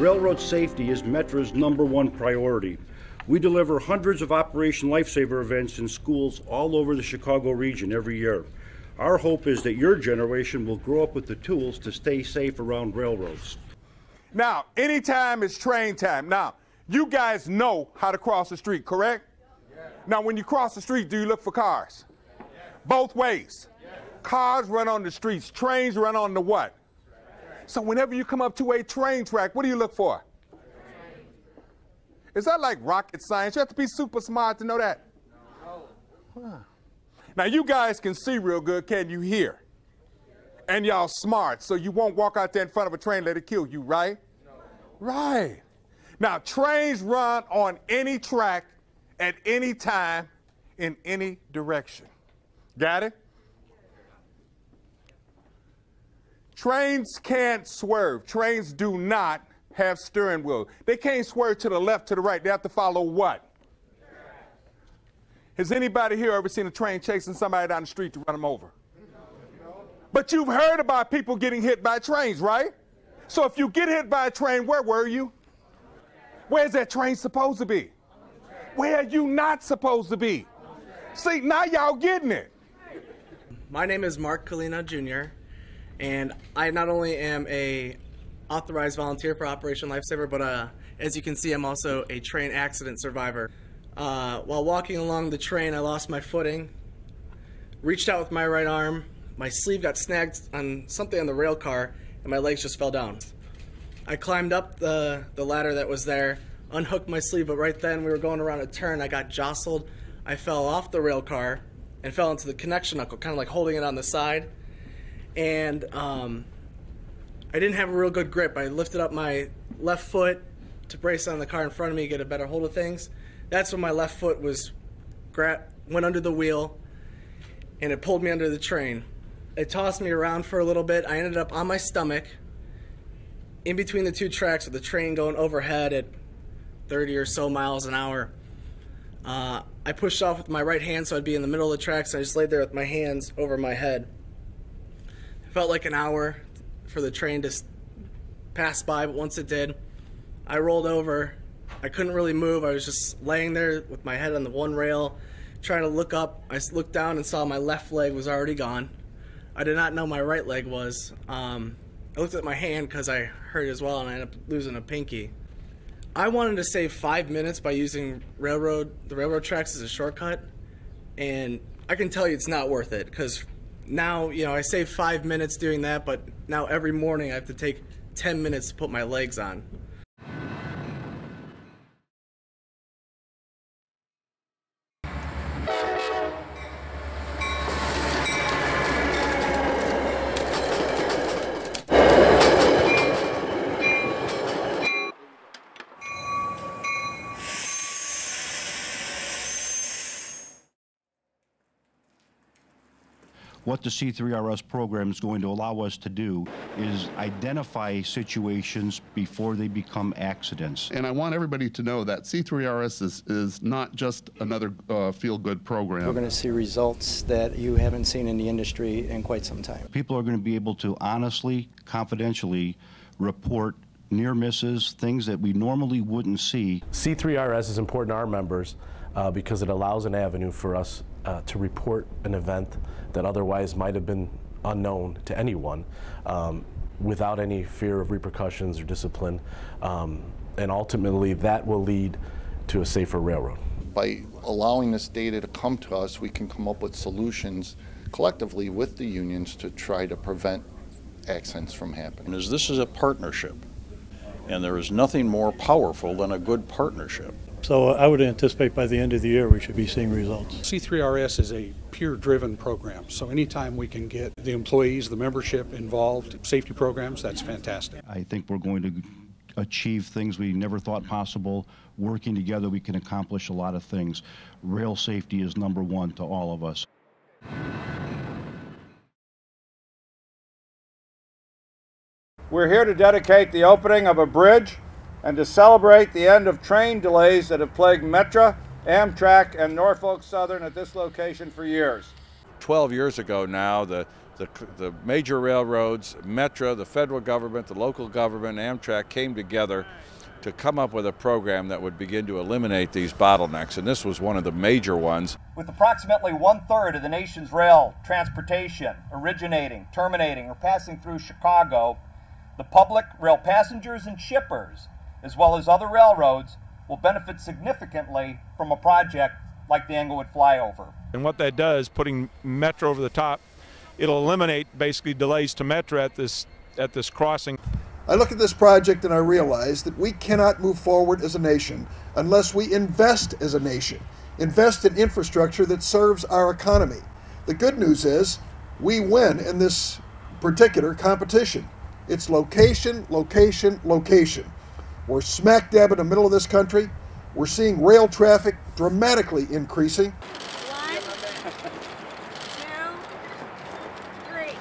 Railroad safety is Metra's #1 priority. We deliver hundreds of Operation Lifesaver events in schools all over the Chicago region every year. Our hope is that your generation will grow up with the tools to stay safe around railroads. Now, anytime is train time. Now, you guys know how to cross the street, correct? Yeah. Now, when you cross the street, do you look for cars? Yeah. Both ways. Yeah. Cars run on the streets. Trains run on the what? So whenever you come up to a train track, what do you look for? Is that like rocket science? You have to be super smart to know that. No. Huh. Now, you guys can see real good. Can you hear? And y'all smart, so you won't walk out there in front of a train and let it kill you, right? No. Right. Now, trains run on any track at any time in any direction. Got it? Trains can't swerve. Trains do not have steering wheel. They can't swerve to the left, to the right. They have to follow what? Has anybody here ever seen a train chasing somebody down the street to run them over? But you've heard about people getting hit by trains, right? So if you get hit by a train, where were you? Where's that train supposed to be? Where are you not supposed to be? See, now y'all getting it. My name is Mark Kalina Jr., and I not only am a authorized volunteer for Operation Lifesaver, but as you can see, I'm also a train accident survivor. While walking along the train, I lost my footing, reached out with my right arm, my sleeve got snagged on something on the rail car, and my legs just fell down. I climbed up the ladder that was there, unhooked my sleeve, but right then we were going around a turn, I got jostled, I fell off the rail car and fell into the connection knuckle, kind of like holding it on the side. And I didn't have a real good grip. I lifted up my left foot to brace on the car in front of me, get a better hold of things. That's when my left foot went under the wheel, and it pulled me under the train. It tossed me around for a little bit. I ended up on my stomach in between the two tracks with the train going overhead at 30 or so miles an hour. I pushed off with my right hand so I'd be in the middle of the tracks, and I just laid there with my hands over my head. It felt like an hour for the train to pass by, but once it did, I rolled over. I couldn't really move. I was just laying there with my head on the one rail, trying to look up. I looked down and saw my left leg was already gone. I did not know my right leg was. I looked at my hand because I hurt as well, and I ended up losing a pinky. I wanted to save 5 minutes by using the railroad tracks as a shortcut, and I can tell you it's not worth it, because now, I save 5 minutes doing that, but now every morning I have to take 10 minutes to put my legs on. What the C3RS program is going to allow us to do is identify situations before they become accidents. And I want everybody to know that C3RS is not just another feel-good program. We're going to see results that you haven't seen in the industry in quite some time. People are going to be able to honestly, confidentially report near misses, things that we normally wouldn't see. C3RS is important to our members because it allows an avenue for us to report an event that otherwise might have been unknown to anyone without any fear of repercussions or discipline. And ultimately, that will lead to a safer railroad. By allowing this data to come to us, we can come up with solutions collectively with the unions to try to prevent accidents from happening. This is a partnership, and there is nothing more powerful than a good partnership. So I would anticipate by the end of the year we should be seeing results. C3RS is a peer-driven program, so anytime we can get the employees, the membership involved, safety programs, that's fantastic. I think we're going to achieve things we never thought possible. Working together, we can accomplish a lot of things. Rail safety is #1 to all of us. We're here to dedicate the opening of a bridge and to celebrate the end of train delays that have plagued Metra, Amtrak, and Norfolk Southern at this location for years. 12 years ago now, the major railroads, Metra, the federal government, the local government, Amtrak came together to come up with a program that would begin to eliminate these bottlenecks, and this was one of the major ones. With approximately 1/3 of the nation's rail transportation originating, terminating, or passing through Chicago, the public, rail passengers, and shippers, as well as other railroads, will benefit significantly from a project like the Englewood Flyover. And what that does, putting Metra over the top, it'll eliminate basically delays to Metra at this crossing. I look at this project and I realize that we cannot move forward as a nation unless we invest as a nation, invest in infrastructure that serves our economy. The good news is we win in this particular competition. It's location, location, location. We're smack dab in the middle of this country. We're seeing rail traffic dramatically increasing. 1, 2, 3.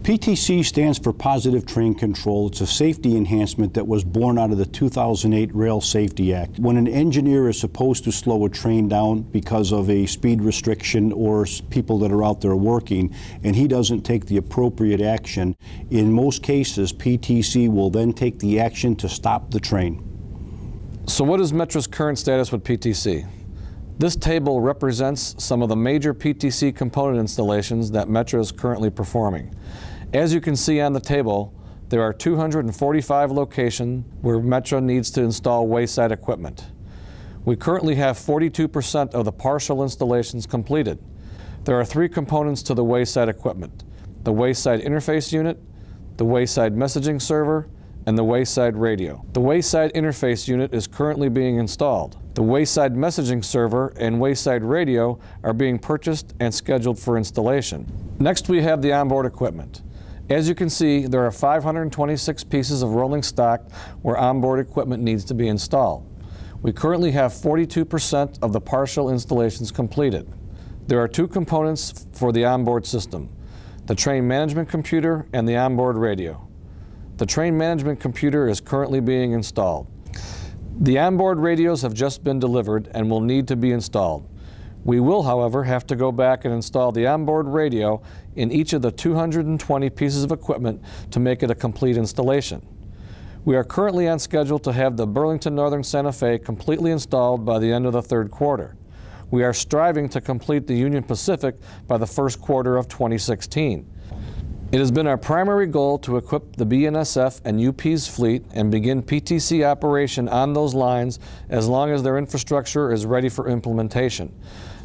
PTC stands for Positive Train Control. It's a safety enhancement that was born out of the 2008 Rail Safety Act. When an engineer is supposed to slow a train down because of a speed restriction or people that are out there working, and he doesn't take the appropriate action, in most cases, PTC will then take the action to stop the train. So what is Metra's current status with PTC? This table represents some of the major PTC component installations that Metra is currently performing. As you can see on the table, there are 245 locations where Metra needs to install Wayside equipment. We currently have 42% of the partial installations completed. There are 3 components to the Wayside equipment: the Wayside interface unit, the Wayside messaging server, and the Wayside radio. The Wayside interface unit is currently being installed. The Wayside messaging server and Wayside radio are being purchased and scheduled for installation. Next, we have the onboard equipment. As you can see, there are 526 pieces of rolling stock where onboard equipment needs to be installed. We currently have 42% of the partial installations completed. There are 2 components for the onboard system: the train management computer and the onboard radio. The train management computer is currently being installed. The onboard radios have just been delivered and will need to be installed. We will, however, have to go back and install the onboard radio in each of the 220 pieces of equipment to make it a complete installation. We are currently on schedule to have the Burlington Northern Santa Fe completely installed by the end of the 3rd quarter. We are striving to complete the Union Pacific by the 1st quarter of 2016. It has been our primary goal to equip the BNSF and UP's fleet and begin PTC operation on those lines as long as their infrastructure is ready for implementation.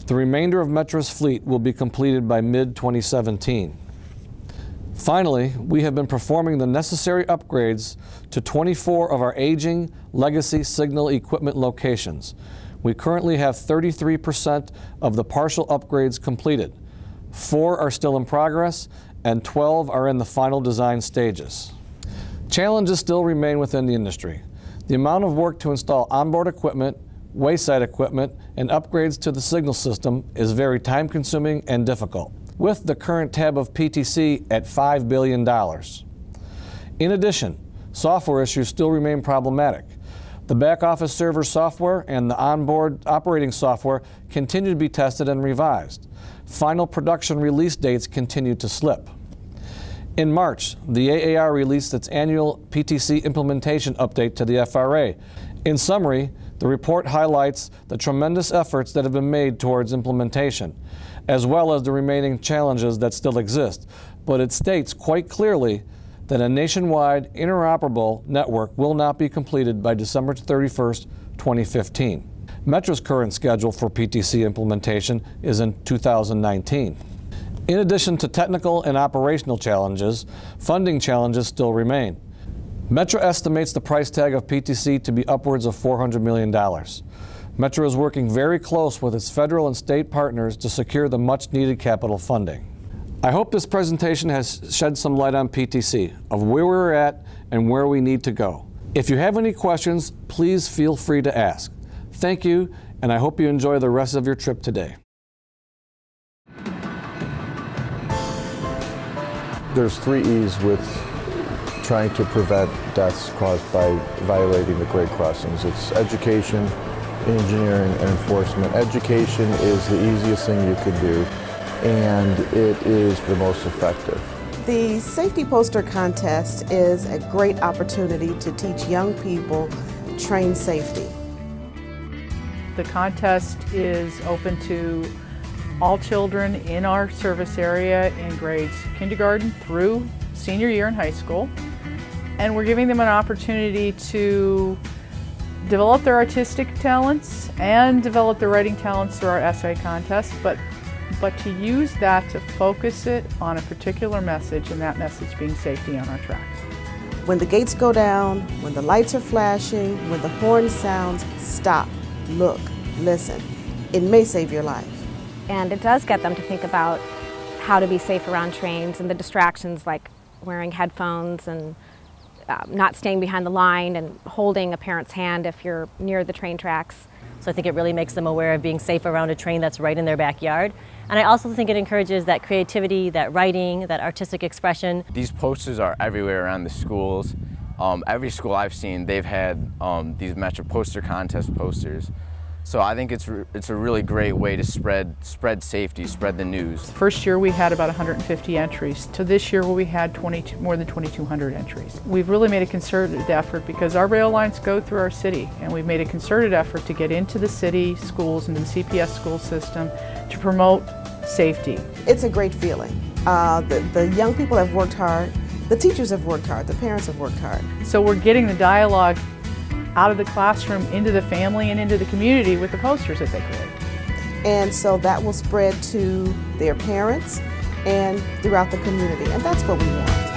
The remainder of Metra's fleet will be completed by mid-2017. Finally, we have been performing the necessary upgrades to 24 of our aging legacy signal equipment locations. We currently have 33% of the partial upgrades completed. 4 are still in progress, and 12 are in the final design stages. Challenges still remain within the industry. The amount of work to install onboard equipment, Wayside equipment, and upgrades to the signal system is very time-consuming and difficult, with the current tab of PTC at $5 billion. In addition, software issues still remain problematic. The back-office server software and the onboard operating software continue to be tested and revised. Final production release dates continue to slip. In March, the AAR released its annual PTC implementation update to the FRA. In summary, the report highlights the tremendous efforts that have been made towards implementation, as well as the remaining challenges that still exist, but it states quite clearly that a nationwide interoperable network will not be completed by December 31st, 2015. Metra's current schedule for PTC implementation is in 2019. In addition to technical and operational challenges, funding challenges still remain. Metra estimates the price tag of PTC to be upwards of $400 million. Metra is working very close with its federal and state partners to secure the much-needed capital funding. I hope this presentation has shed some light on PTC, of where we're at and where we need to go. If you have any questions, please feel free to ask. Thank you, and I hope you enjoy the rest of your trip today. There's 3 E's with trying to prevent deaths caused by violating the grade crossings. It's education, engineering, and enforcement. Education is the easiest thing you could do, and it is the most effective. The Safety Poster Contest is a great opportunity to teach young people train safety. The contest is open to all children in our service area in grades kindergarten through senior year in high school. And we're giving them an opportunity to develop their artistic talents and develop their writing talents through our essay contest, but to use that to focus it on a particular message, and that message being safety on our tracks. When the gates go down, when the lights are flashing, when the horn sounds, stop, look, listen. It may save your life. And it does get them to think about how to be safe around trains and the distractions like wearing headphones and not staying behind the line and holding a parent's hand if you're near the train tracks. So I think it really makes them aware of being safe around a train that's right in their backyard. And I also think it encourages that creativity, that writing, that artistic expression. These posters are everywhere around the schools. Every school I've seen, they've had these Metra poster contest posters. So I think it's a really great way to spread safety, spread the news. First year we had about 150 entries. To this year we had more than 2,200 entries. We've really made a concerted effort because our rail lines go through our city, and we've made a concerted effort to get into the city schools and the CPS school system to promote safety. It's a great feeling. The young people have worked hard, the teachers have worked hard, the parents have worked hard. So we're getting the dialogue out of the classroom into the family and into the community with the posters that they create. And so that will spread to their parents and throughout the community, and that's what we want.